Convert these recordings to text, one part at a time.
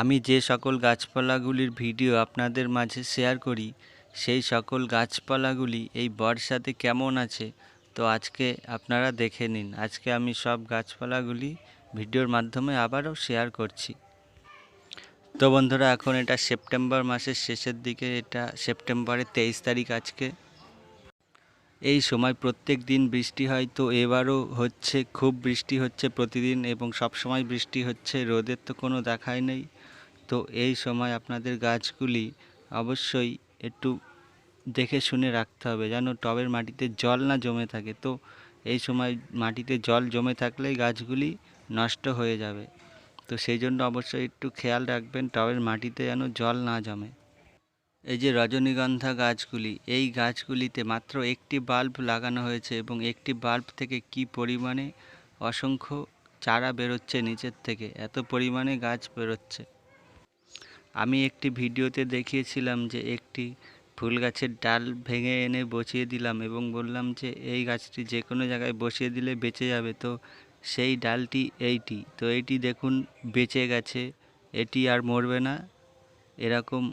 আমি যে সকল গাছপালাগুলির ভিডিও আপনাদের মাঝে শেয়ার করি সেই সকল গাছপালাগুলি এই বর্ষাতে কেমন আছে তো আজকে আপনারা দেখে নিন। আজকে আমি সব গাছপালাগুলি ভিডিওর মাধ্যমে আবারও শেয়ার করছি। তো বন্ধুরা, এখন এটা সেপ্টেম্বর মাসের শেষের দিকে, এটা সেপ্টেম্বরের 23 তারিখ আজকে। এই সময় প্রত্যেক দিন বৃষ্টি হয়, তো এবারও হচ্ছে, খুব বৃষ্টি হচ্ছে প্রতিদিন এবং সব সময় বৃষ্টি হচ্ছে, রোদের তো কোনো দেখাই নেই। তো এই সময় আপনাদের গাছগুলি অবশ্যই একটু দেখে শুনে রাখতে হবে যেন টবের মাটিতে জল না জমে থাকে। তো এই সময় মাটিতে জল জমে থাকলেই গাছগুলি নষ্ট হয়ে যাবে। তো সেই জন্য অবশ্যই একটু খেয়াল রাখবেন টবের মাটিতে যেন জল না জমে। এই যে রজনীগন্ধা গাছগুলি, এই গাছগুলিতে মাত্র একটি বাল্ব লাগানো হয়েছে এবং একটি বাল্ব থেকে কি পরিমাণে অসংখ্য চারা বেরোচ্ছে নিচের থেকে, এত পরিমাণে গাছ বেরোচ্ছে। আমি একটি ভিডিওতে দেখিয়েছিলাম যে একটি ফুল গাছের ডাল ভেঙে এনে বসিয়ে দিলাম এবং বললাম যে এই গাছটি যে কোনো জায়গায় বসিয়ে দিলে বেঁচে যাবে। তো সেই ডালটি এইটি, তো এইটি দেখুন বেঁচে গেছে, এটি আর মরবে না, এরকম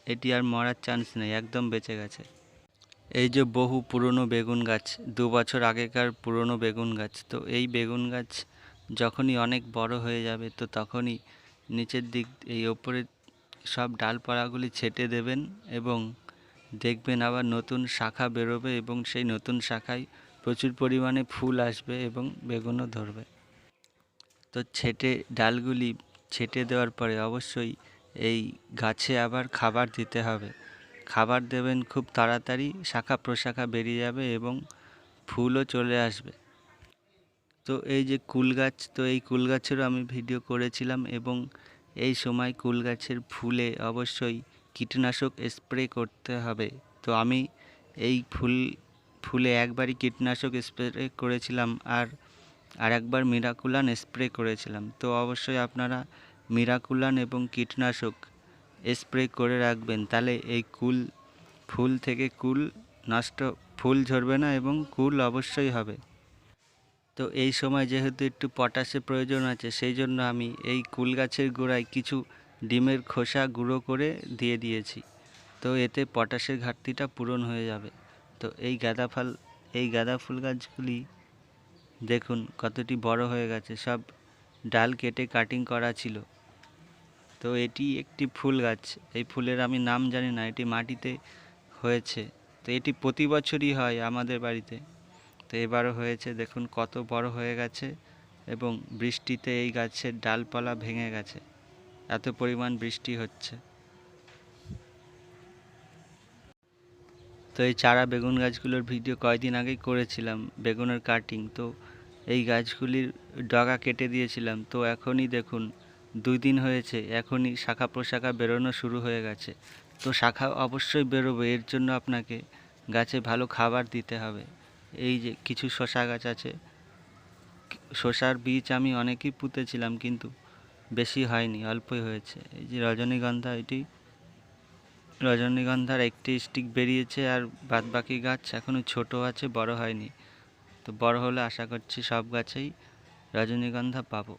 এটি আর মরার চান্স নেই, একদম বেঁচে গেছে। এই যে বহু পুরনো বেগুন গাছ, 2 বছর আগেকার পুরনো বেগুন গাছ, তো এই বেগুন গাছ যখনই অনেক বড় হয়ে যাবে তো তখনই নিচের দিক এই ওপরের সব ডালপালাগুলি ছেঁটে দেবেন এবং দেখবেন আবার নতুন শাখা বেরোবে এবং সেই নতুন শাখায় প্রচুর পরিমাণে ফুল আসবে এবং বেগুনও ধরবে। তো ডালগুলি ছেঁটে দেওয়ার পরে অবশ্যই এই গাছে আবার খাবার দিতে হবে। খাবার দেবেন খুব তাড়াতাড়ি, শাখা প্রশাখা বেরিয়ে যাবে এবং ফুলও চলে আসবে। তো এই যে কুল গাছ, তো এই কুল গাছেরও আমি ভিডিও করেছিলাম এবং এই সময় কুল গাছের ফুলে অবশ্যই কীটনাশক স্প্রে করতে হবে। তো আমি এই ফুলে একবারই কীটনাশক স্প্রে করেছিলাম আর একবার মিরাকুলান স্প্রে করেছিলাম। তো অবশ্যই আপনারা মিরাকুলান এবং কীটনাশক স্প্রে করে রাখবেন, তাহলে এই ফুল থেকে ফুল ঝরবে না এবং কুল অবশ্যই হবে। তো এই সময় যেহেতু একটু পটাশের প্রয়োজন আছে, সেই জন্য আমি এই কুল গাছের গোড়ায় কিছু ডিমের খোসা গুঁড়ো করে দিয়ে দিয়েছি। তো এতে পটাশের ঘাটতিটা পূরণ হয়ে যাবে। তো এই গাঁদা ফুল গাছগুলি দেখুন কতটি বড় হয়ে গেছে, সব ডাল কেটে কাটিং করা ছিল। তো এটি একটি ফুল গাছ, এই ফুলের আমি নাম জানি না, এটি মাটিতে হয়েছে। তো এটি প্রতি বছরই হয় আমাদের বাড়িতে, তো এবারও হয়েছে, দেখুন কত বড় হয়ে গেছে এবং বৃষ্টিতে এই গাছের ডালপালা ভেঙে গেছে, এত পরিমাণ বৃষ্টি হচ্ছে। তো এই চারা বেগুন গাছগুলোর ভিডিও কয়েকদিন আগেই করেছিলাম, বেগুনের কাটিং। তো এই গাছগুলির ডগা কেটে দিয়েছিলাম, তো এখনই দেখুন 2 দিন হয়েছে, এখনই শাখা প্রশাখা বেরোনো শুরু হয়ে গেছে। তো শাখা অবশ্যই বেরোবে, এর জন্য আপনাকে গাছে ভালো খাবার দিতে হবে। এই যে কিছু শসা গাছ আছে, শসার বীজ আমি অনেকই পুঁতেছিলাম কিন্তু বেশি হয়নি, অল্পই হয়েছে। এই যে রজনীগন্ধার একটি স্টিক বেরিয়েছে আর বাদবাকি গাছ এখনও ছোট আছে, বড় হয়নি। তো বড় হলে আশা করছি সব গাছেই রজনীগন্ধা পাবো।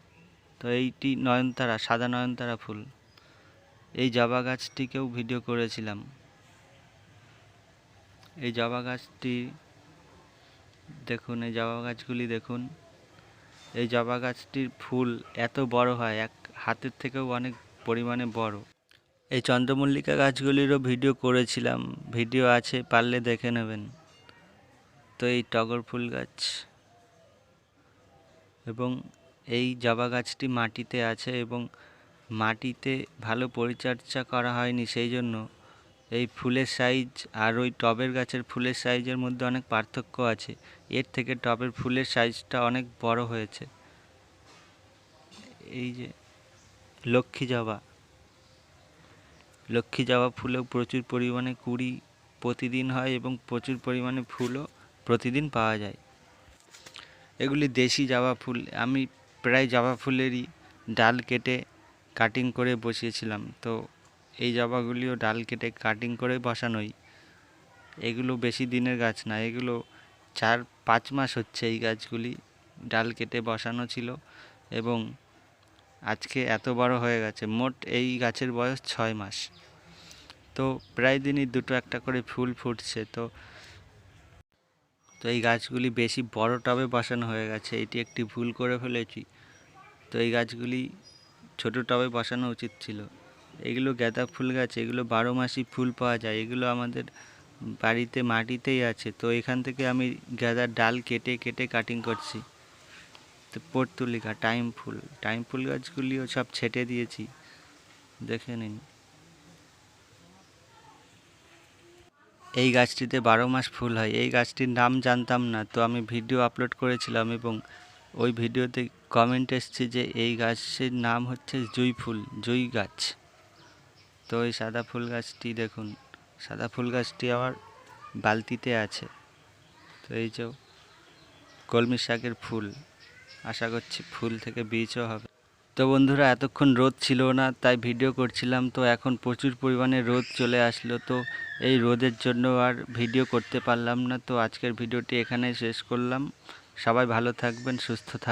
তো এইটি নয়নতারা, সাদা নয়নতারা ফুল। এই জবা গাছটিকেও ভিডিও করেছিলাম। এই জবা গাছটি দেখুন, এই জবা গাছগুলি দেখুন, এই জবা গাছটির ফুল এত বড় হয়, এক হাতের থেকেও অনেক পরিমাণে বড়। এই চন্দ্রমল্লিকা গাছগুলিরও ভিডিও করেছিলাম, ভিডিও আছে, পারলে দেখে নেবেন। তো এই টগর ফুল গাছ এবং এই জবা গাছটি মাটিতে আছে এবং মাটিতে ভালো পরিচর্যা করা হয়নি, সেই জন্য এই ফুলের সাইজ আর ওই টবের গাছের ফুলের সাইজের মধ্যে অনেক পার্থক্য আছে। এর থেকে টবের ফুলের সাইজটা অনেক বড় হয়েছে। এই যে লক্ষ্মী জবা ফুলেও প্রচুর পরিমাণে কুঁড়ি প্রতিদিন হয় এবং প্রচুর পরিমাণে ফুলও প্রতিদিন পাওয়া যায়। এগুলি দেশি জবা ফুল, আমি প্রায় জবা ফুলেরই ডাল কেটে কাটিং করে বসিয়েছিলাম। তো এই জবাগুলিও ডাল কেটে কাটিং করে বসানোই। এগুলো বেশি দিনের গাছ না, এগুলো 4-5 মাস হচ্ছে এই গাছগুলি ডাল কেটে বসানো ছিল এবং আজকে এত বড় হয়ে গেছে। মোট এই গাছের বয়স 6 মাস। তো প্রায় দিনই দুটো একটা করে ফুল ফুটছে। তো তো এই গাছগুলি বেশি বড় টবে বসানো হয়ে গেছে, এটি একটি ভুল করে ফেলেছি। তো এই গাছগুলি ছোট টবে বসানো উচিত ছিল। এগুলো গাঁদা ফুল গাছ, এগুলো 12 মাসই ফুল পাওয়া যায়। এগুলো আমাদের বাড়িতে মাটিতেই আছে। তো এখান থেকে আমি গাঁদার ডাল কেটে কেটে কাটিং করছি। তো পর্তুলিকা, টাইম ফুল গাছগুলিও সব ছেটে দিয়েছি, দেখে নিন। এই গাছটিতে 12 মাস ফুল হয়। এই গাছটির নাম জানতাম না, তো আমি ভিডিও আপলোড করেছিলাম এবং ওই ভিডিওতে কমেন্ট এসছে যে এই গাছের নাম হচ্ছে জুঁই ফুল, জুঁই গাছ। তো এই সাদা ফুল গাছটি দেখুন, সাদা ফুল গাছটি আমার বালতিতে আছে। তো এই যে কলমি শাকের ফুল, আশা করছি ফুল থেকে বীজও হবে। তো বন্ধুরা, এতক্ষণ রোদ ছিল না তাই ভিডিও করছিলাম। তো এখন প্রচুর পরিমাণে রোদ চলে আসলো। তো এই রোদের জন্য আর ভিডিও করতে পারলাম না। তো আজকের ভিডিওটি এখানে শেষ করলাম। সবাই ভালো থাকবেন, সুস্থ থাকবেন।